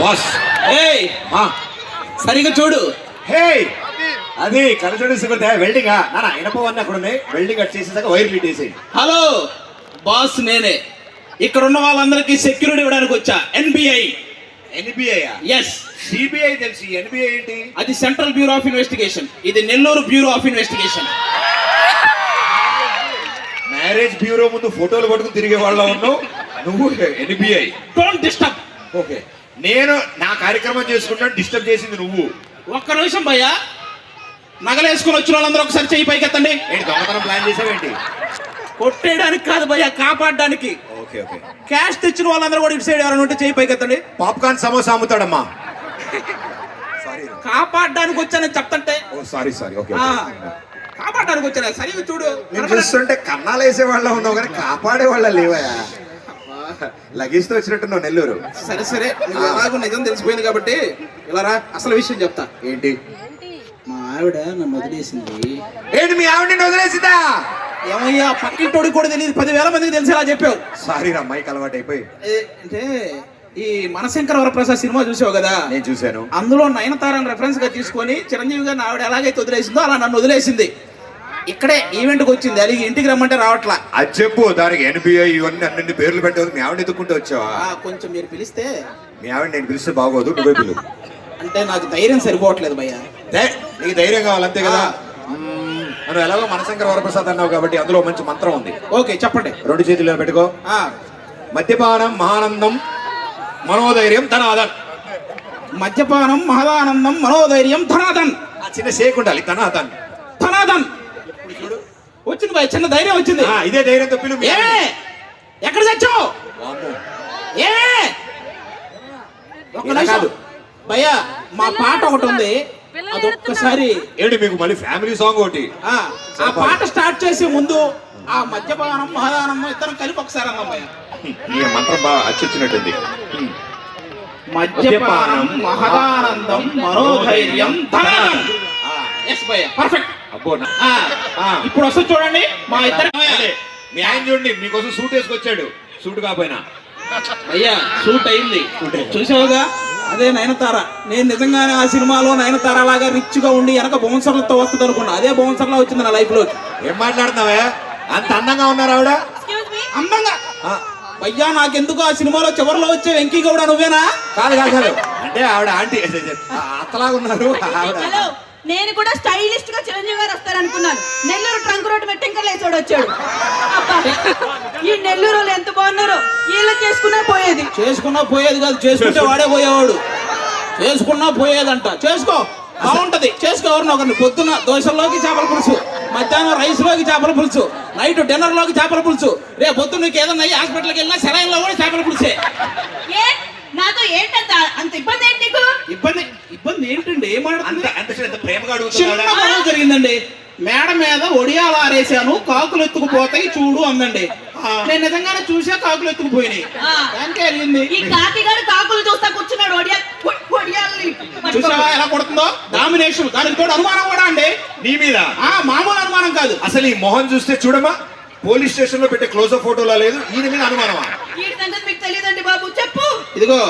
Boss ఏయ్ సరిగా చూడు. హే అది కలచూడుకుంటే వెల్డింగా నాన్న ఇనపవన్నీ అక్కడ ఉన్నాయి. వెల్డింగ్ కట్ చేసేసాక వైర్ లీట్ వేసేయి. హలో బాస్, నేనే. ఇక్కడ ఉన్న వాళ్ళందరికీ సెక్యూరిటీ ఇవ్వడానికి వచ్చా. ఎన్బిఐ. ఎన్బిఐ? ఎస్. సిబిఐ తెలిసి ఎన్బిఐ ఏంటి? అది సెంట్రల్ బ్యూరో ఆఫ్ ఇన్వెస్టిగేషన్. ఇది Nellore Bureau of Investigation. Marriage bureau ముందు ఫోటోలు పట్టుకుని తిరిగే వాళ్ళ ఉన్నావు నువ్వు. ఎన్బిఐ. Don't disturb. ఓకే, నేను నా కార్యక్రమం చేసుకుంటాను, డిస్టర్బ్ చేసింది నువ్వు. ఒక్క నిమిషం భయ్యా, నగలేసుకుని వచ్చిన వాళ్ళందరూ ఒకసారి చెయ్యి పైకెత్తండి. ఏంటి దొంగతనం ప్లాన్ చేసావేంటి? కొట్టేయడానికి కాదు భయ్యా, కాపాడడానికి. Okay okay. క్యాష్ తెచ్చిన వాళ్ళందరూ కూడా ఇటు సైడ్ ఎవరైనా ఉంటే చెయ్యి పైకెత్తండి. పాప్కార్న్ సమోసా అమ్ముతాడమ్మా. సారీ, కాపాడడానికి వచ్చానని చెప్తంటే. ఓ సారీ సారీ. ఓకే, కాపాడడానికి వచ్చాను. సరిగా చూడు. నేను చూస్తుంటే కన్నాలు వేసే వాళ్ళ ఉన్నావు కానీ కాపాడే వాళ్ళ లేవయా. లగేజ్ తో వచ్చినట్టు నెల్లూరు. సరే సరే, నువ్వు ఎలాగో నిజం తెలిసిపోయింది కాబట్టి ఇలా రా, అసలు విషయం చెప్తా. ఏంటి? మా ఆవిడ నన్ను వదిలేసింది. ఏంటి మీ ఆవిడ నిన్ను వదిలేసిందా? ఏమయ్యా, పక్కింటోడికి కూడా తెలియదు, 10,000 మందికి తెలిసేలా చెప్పావు. సారీ రా, అమ్మాయికి అలవాటు అయిపోయి. అంటే ఈ మనశంకర వరప్రసాద్ సినిమా చూసావు కదా? నేను చూశాను. అందులో నయనతారని రెఫరెన్స్ గా తీసుకొని చిరంజీవి గారిని ఆవిడ ఎలాగైతే వదిలేసిందో అలా నన్ను వదిలేసింది. ఇక్కడే ఈవెంట్కి వచ్చింది, అది ఇంటికి రమ్మంటే రావట్లా. అది చెప్పు. దానికి ఎన్బిఐ ఇవన్నీ అన్ని పేర్లు పెట్టేది. మీ ఆవిడ ఎత్తుకుంటూ వచ్చావా? కొంచెం మీరు పిలిస్తే. మీ ఆవిడ నేను పిలిస్తే బాగోదు, నువ్వే పిలువు. అంటే నాకు ధైర్యం సరిపోవట్లేదు భయ్యా. నీకు ధైర్యం కావాలి అంతే కదా. మనం ఎలాగో మనశంకర వరప్రసాద్ అన్నావు కాబట్టి అందులో మంచి మంత్రం ఉంది. ఓకే చెప్పండి. 2 చేతుల్లో పెట్టుకో. మద్యపానం మహానందం మనోధైర్యం ధనాదన్. మద్యపానం మహదానందం మనోధైర్యం ధనాదన్. చిన్న షేక్ ఉండాలి. ధనాదన్ ధనాదన్. వచ్చింది భయ, చిన్న ధైర్యం వచ్చింది. ఇదే ధైర్యంతో పిలువు. ఎక్కడ చచ్చావు? భయ్యా, మా పాట ఒకటి ఉంది, అదొక్కసారి. ఏంటి మీకు మళ్ళీ ఫ్యామిలీ సాంగ్ ఒకటి? ఆ పాట స్టార్ట్ చేసే ముందు ఆ మద్యపానం మహదానందం ఇద్దరం కలిపి ఒకసారి అన్నాం భయ్యా. ఈ మంత్రం బాగా అచ్చొచ్చినట్టుంది. మద్యపానం మహదానందం మనోధైర్యం ధనాదన్. ఎస్ భయ్యా, పర్ఫెక్ట్. అబ్బో, ఇప్పుడు వస్తుంది చూడండి మా ఇద్దరు. మీ ఆయన చూడండి, మీకోసం సూట్ వేసుకొచ్చాడు. సూట్ కాపోయినా అయ్యా సూట్ అయింది. చూసావుగా, అదే నయనతార. నేను నిజంగానే ఆ సినిమాలో నయనతార లాగా రిచ్ గా ఉండి వెనక బౌన్సర్లతో వస్తుంది అనుకున్నా. అదే బౌన్సర్లా వచ్చింది నా లైఫ్ లో. ఏం మాట్లాడుతున్నావా? అంత అందంగా ఉన్నారు ఆవిడ. అందంగా అయ్యా, నాకెందుకు ఆ సినిమాలో చివరిలో వచ్చే వెంకీ గౌడ నువ్వేనా? కాదు కాదు కాదు, అంటే ఆవిడ ఆంటీ అత్తలాగా ఉన్నారు ఆవిడ. నేను కూడా స్టైలిస్ట్ గా చిరంజీవి గారు వస్తారనుకున్నాను. నెల్లూరు ట్రంక్ రోడ్డు మెట్టింకల్ వేసాడు వచ్చాడు. ఈ నెల్లూరు వాళ్ళు ఎంత బాగున్నారు. వీళ్ళు చేసుకున్నా పోయేది కాదు, చేసుకుంటే వాడే పోయేవాడు. చేసుకున్నా పోయేదంట. చేసుకో, బాగుంటది. చేసుకో. ఎవరిని ఒకరిని. పొద్దున దోశల్లోకి చేపల పులుసు, మధ్యాహ్నం రైస్ లోకి చేపల పులుసు, నైట్ డిన్నర్ లోకి చేపల పులుసు, రేపు పొద్దున్న నీకు ఏదన్నా హాస్పిటల్కి వెళ్ళినా సెలైన్ లో కూడా చేపల పులుసే. నాతో ఏంటంత అంత ఇబ్బంది ఏంటి నీకు? ఇబ్బంది ఏంటండి? చిన్న గొడవ జరిగిందండి. మేడ మీద ఒడియాలు ఆరేసాను, కాకులు ఎత్తుకుపోతాయి చూడు అందండి. నేను నిజంగానే చూసా, కాకులు ఎత్తుకుపోయినాయి. దానికే అడిగింది. ఈ కాకిగాడు కాకులు చూస్తా కూర్చున్నాడు. చూసావా ఎలా కొడుతుందో? డామినేషన్. దానికి తోడు అనుమానం కూడా అండి నీ మీద. మామూలు అనుమానం కాదు. అసలు ఈ మొహం చూస్తే చూడమా, పోలీస్ స్టేషన్ లో పెట్టే క్లోజ్అప్ ఫోటోలా లేదు. ఈయన మీద అనుమానమా? మీకు తెలియదండి బాబు, చెప్పు. ఇదిగో,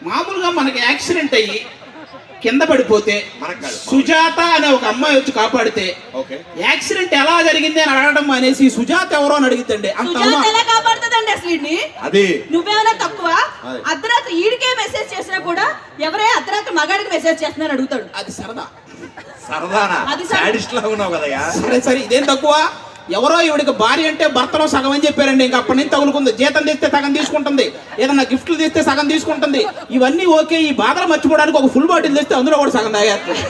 మామూలుగా మనకి యాక్సిడెంట్ అయ్యి కింద పడిపోతే సుజాత అనే ఒక అమ్మాయి వచ్చి కాపాడితే యాక్సిడెంట్ ఎలా జరిగింది అని అడగడం అనేసి సుజాత ఎవరో అని అడిగితే ఎలా కాపాడుతుందండి అసలు? అది నువ్వేమైనా తక్కువ? అర్ధరాత్రి ఈడికే మెసేజ్ చేసినా కూడా ఎవరే అర్ధరాత్రి మగాడికి మెసేజ్ చేస్తున్నారు అడుగుతాడు. అది సరదా. సరదానా? సాడిస్ట్ లాగా ఉన్నావు కదయ్యా. సరే సరే, ఇదేం తక్కువ? ఎవరో ఈవిడికి భార్య అంటే భర్తలో సగం అని చెప్పారండి. ఇంకా అప్పటి నుంచి తగులుకుంది. జీతం తీస్తే సగం తీసుకుంటుంది, ఏదన్నా గిఫ్ట్లు తీస్తే సగం తీసుకుంటుంది. ఇవన్నీ ఓకే. ఈ బాధలు మర్చిపోవడానికి ఒక ఫుల్ బాటిల్ తెస్తే అందులో కూడా సగం తాగేస్తుంది.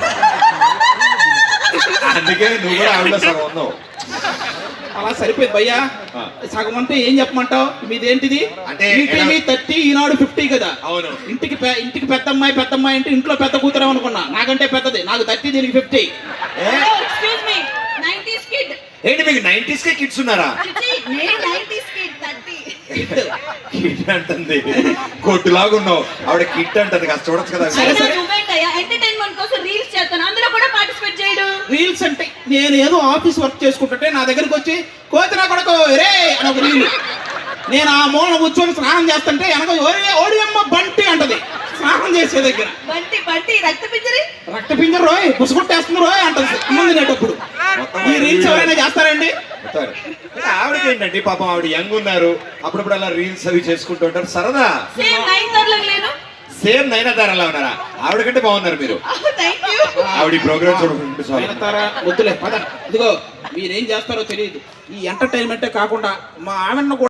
అందుకే నువ్వు కూడా ఆవిడ సగం ఉన్నావు. అలా సరిపోయింది భయ్యా. సగం అంటే ఏం చెప్పమంటావు? మీదేంటిది? అంటే 30 ఈనాడు 50 కదా. అవును. ఇంటికి పెద్దమ్మాయి అంటే ఇంట్లో పెద్ద కూతురే అనుకున్నా. నాకంటే పెద్దది. నాకు 30, దీనికి 50. ఏంటి మీకు 90s కే కిడ్స్ ఉన్నారా? కిడ్ అంటుంది. కొట్టులాగా ఉన్నావు. ఆవిడ కిడ్ అంటది కదా, చూడొచ్చు కదా. రీల్స్ అంటే నేను ఏదో ఆఫీస్ వర్క్ చేసుకుంటుంటే నా దగ్గరికి వచ్చి కోతి నా కొడుకు రే అని ఒక రీల్. నేను ఆ మూలన కూర్చొని స్నానం చేస్తుంటే వెనక ఓడియమ్మ బంటి అంటది. స్నానం చేసే దగ్గర బంటి బంటి రక్త పింజరి రక్త పింజర రోయ్ పుసుకొట్టేస్తుంది రోయ్ అంటుంది ముందు నేటప్పుడు. ఈ రీల్స్ ఎవరైనా చేస్తారండి? చెప్తారు. అంటే ఆవిడకి ఏంటండి పాపం ఆవిడ యంగ్ ఉన్నారు, అప్పుడప్పుడు అలా రీల్స్ అవి చేసుకుంటూ ఉంటారు, సరదా. సేమ్ 9 తరలకు లేను. సేమ్ నైనాతార అలా ఉన్నారా? ఆవిడ కంటే బాగున్నారు మీరు. Thank you. ఆవిడ ప్రోగ్రామ్ చూడకుండా చాలు. నయనతార వద్దులే పద. ఇదిగో మీరేం చేస్తారో తెలియదు, ఈ ఎంటర్టైన్మెంటే కాకుండా మా ఆవిడను కూడా